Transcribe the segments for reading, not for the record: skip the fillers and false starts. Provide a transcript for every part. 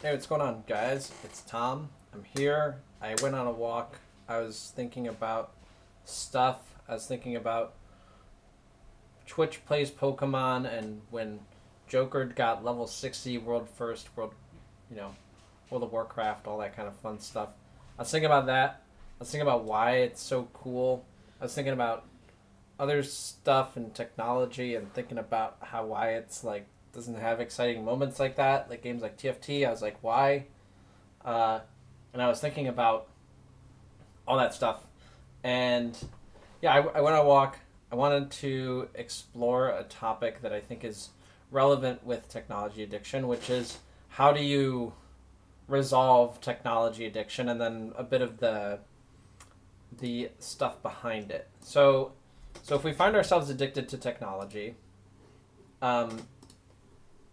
Hey, what's going on, guys? It's Tom. I'm here. I went on a walk. I was thinking about stuff. I was thinking about Twitch plays Pokemon and when Joker got level 60, world first, you know, World of Warcraft, all that kind of fun stuff. I was thinking about that. I was thinking about why it's so cool. I was thinking about other stuff and technology and thinking about how why it's like doesn't have exciting moments like that, like games like TFT. I was like, why? Uh, and I was thinking about all that stuff. And yeah, I went on a walk. I wanted to explore a topic that I think is relevant with technology addiction, which is how do you resolve technology addiction, and then a bit of the stuff behind it. So if we find ourselves addicted to technology, um,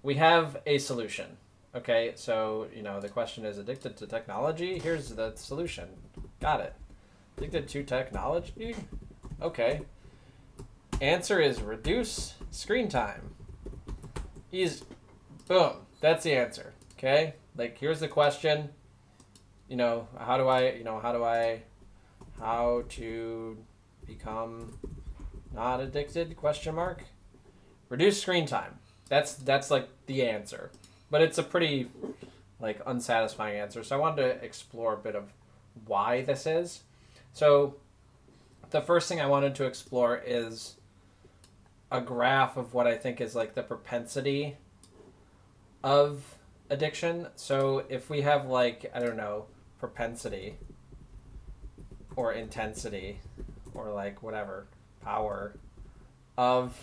we have a solution. Okay, so the question is addicted to technology. Here's the solution. Got it. Addicted to technology? Okay. Answer is reduce screen time. Easy. Boom. That's the answer. Okay? Like, here's the question. How to become not addicted? Question mark. Reduce screen time. That's like the answer. But it's a pretty like unsatisfying answer. So I wanted to explore a bit of why this is. So the first thing I wanted to explore is a graph of what I think is like the propensity of addiction. So if we have like, I don't know, propensity or intensity or like whatever, power of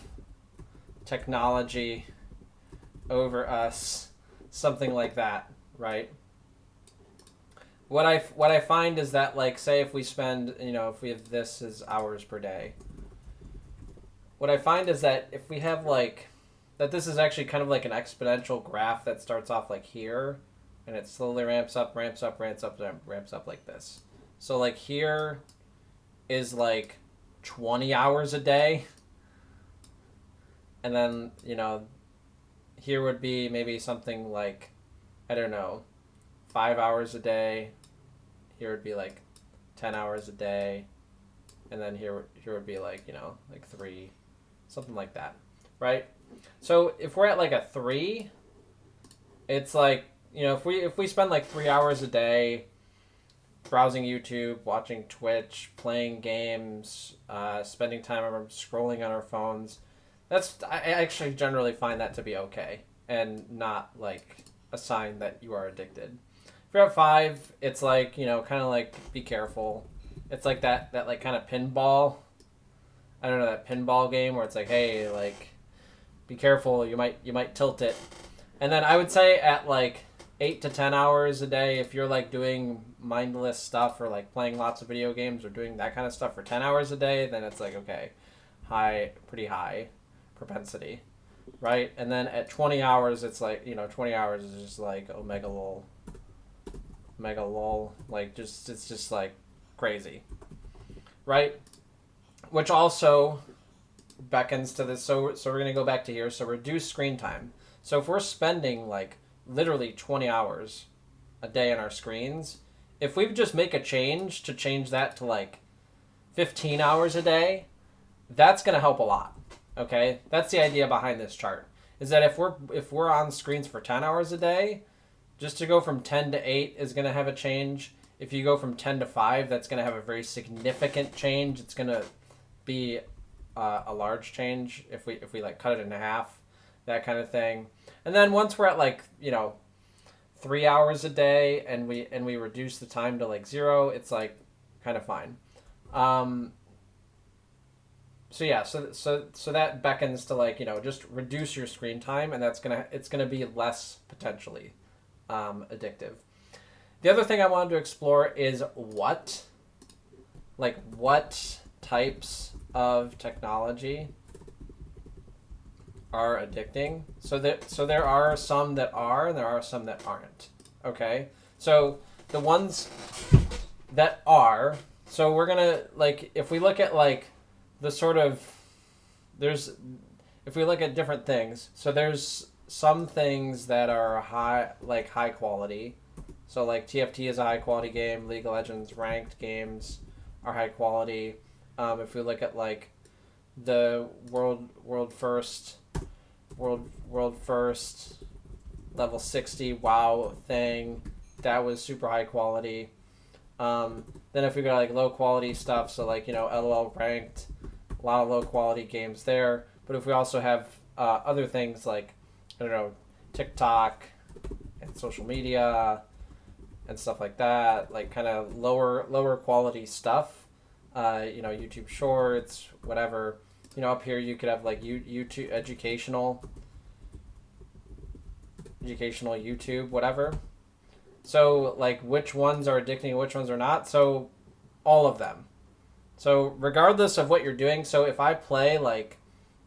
technology over us, something like that, right? What I find is that like say if we spend, if we have this as hours per day, what I find is that if we have like that this is actually kind of like an exponential graph that starts off like here and it slowly ramps up, ramps up, ramps up, ramps up like this. So like here is like 20 hours a day, and then, here would be maybe something like, I don't know, 5 hours a day. Here would be like 10 hours a day, and then here would be like, like three, something like that, right? So if we're at like a three, it's like, if we spend like 3 hours a day browsing YouTube, watching Twitch, playing games, spending time scrolling on our phones, I actually generally find that to be okay and not like a sign that you are addicted. If you're at five, it's like, kind of like be careful. It's like that like kind of pinball. I don't know, that pinball game where it's like, hey, like be careful, you might tilt it. And then I would say at like 8 to 10 hours a day, if you're like doing mindless stuff or like playing lots of video games or doing that kind of stuff for 10 hours a day, then it's like okay, pretty high propensity, right? And then at 20 hours, it's like 20 hours is just like mega lol, like just it's just like crazy, right? Which also beckons to this. So we're gonna go back to here. So reduce screen time. So if we're spending like literally 20 hours a day on our screens, if we just make a change to change that to like 15 hours a day, that's going to help a lot. Okay? That's the idea behind this chart. Is that if we're on screens for 10 hours a day, just to go from 10 to 8 is going to have a change. If you go from 10 to 5, that's going to have a very significant change. It's going to be a large change if we like cut it in half, that kind of thing. And then once we're at like 3 hours a day and we reduce the time to like zero, it's like kind of fine. So yeah, so that beckons to like just reduce your screen time, and it's gonna be less potentially addictive. The other thing I wanted to explore is what types of technology are addicting. So there are some that are, and there are some that aren't. Okay, so the ones that are, so we're gonna like if we look at like the sort of there's if we look at different things. So there's some things that are high quality. So like TFT is a high quality game. League of Legends ranked games are high quality. If we look at like the world first level 60 WoW thing, that was super high quality. Then if we go to like low quality stuff, so like LOL ranked, a lot of low quality games there. But if we also have other things like I don't know TikTok and social media and stuff like that, like kind of lower quality stuff. YouTube Shorts, whatever. Up here you could have like YouTube educational YouTube, whatever. So like which ones are addicting and which ones are not? So all of them. So regardless of what you're doing, so if I play like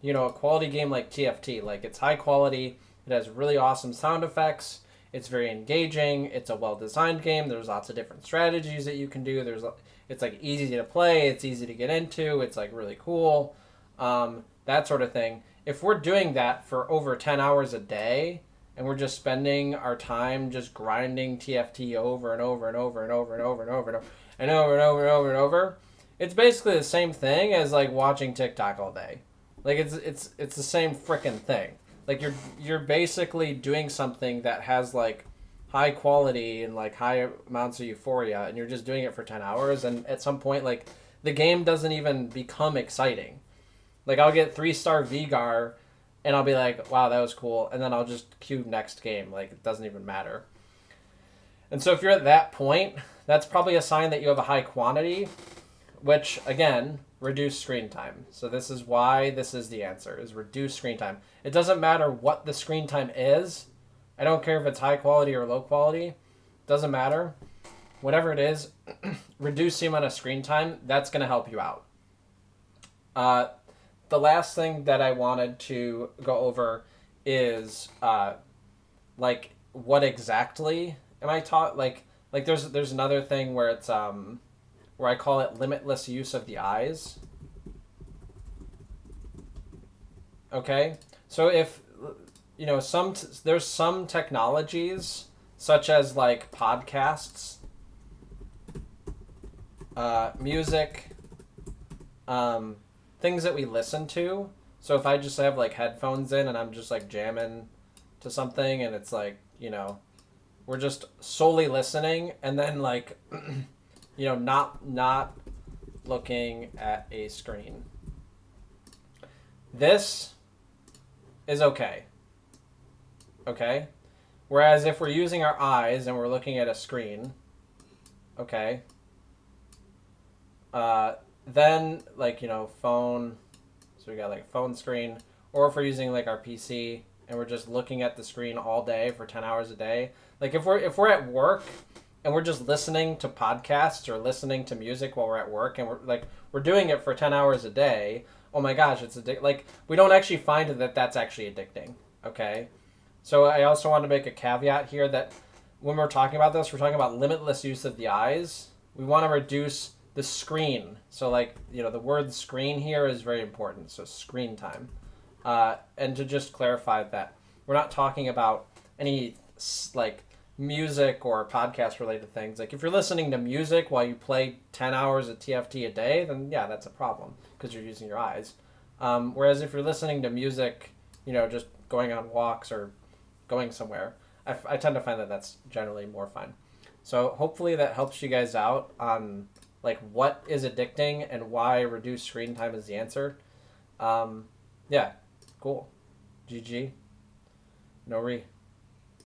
a quality game like TFT, like it's high quality, it has really awesome sound effects, it's very engaging, it's a well-designed game, there's lots of different strategies that you can do, it's like easy to play, it's easy to get into, it's like really cool, that sort of thing. If we're doing that for over 10 hours a day and we're just spending our time just grinding TFT over and over and over and over and over and over and over and over and over and over and over, it's basically the same thing as like watching TikTok all day. Like it's the same freaking thing. Like you're basically doing something that has like high quality and like high amounts of euphoria, and you're just doing it for 10 hours, and at some point like the game doesn't even become exciting. Like I'll get 3-star Veigar and I'll be like, wow, that was cool, and then I'll just queue next game. Like it doesn't even matter. And so if you're at that point, that's probably a sign that you have a high quantity, which again, reduce screen time. So this is why this is the answer, is reduce screen time. It doesn't matter what the screen time is. I don't care if it's high quality or low quality. Doesn't matter. Whatever it is, reduce the amount of screen time. That's going to help you out. The last thing that I wanted to go over is like what exactly am I taught? Like there's another thing where it's where I call it limitless use of the eyes. Okay, so if there's some technologies such as like podcasts, music, things that we listen to. So if I just have like headphones in and I'm just like jamming to something and it's like we're just solely listening and then like not looking at a screen. This is okay. Okay? Whereas if we're using our eyes and we're looking at a screen, okay, then like phone, so we got like phone screen, or if we're using like our PC and we're just looking at the screen all day for 10 hours a day, like if we're at work and we're just listening to podcasts or listening to music while we're at work and we're doing it for 10 hours a day, oh my gosh, it's like we don't actually find that that's actually addicting. Okay, so I also want to make a caveat here that when we're talking about this, we're talking about limitless use of the eyes. We want to reduce the screen. So like the word screen here is very important. So screen time, and to just clarify that we're not talking about any like music or podcast related things. Like if you're listening to music while you play 10 hours of TFT a day, then yeah, that's a problem because you're using your eyes. Whereas if you're listening to music, just going on walks or going somewhere, I tend to find that that's generally more fun. So hopefully that helps you guys out on like what is addicting and why reduced screen time is the answer. Yeah, cool. GG. No re.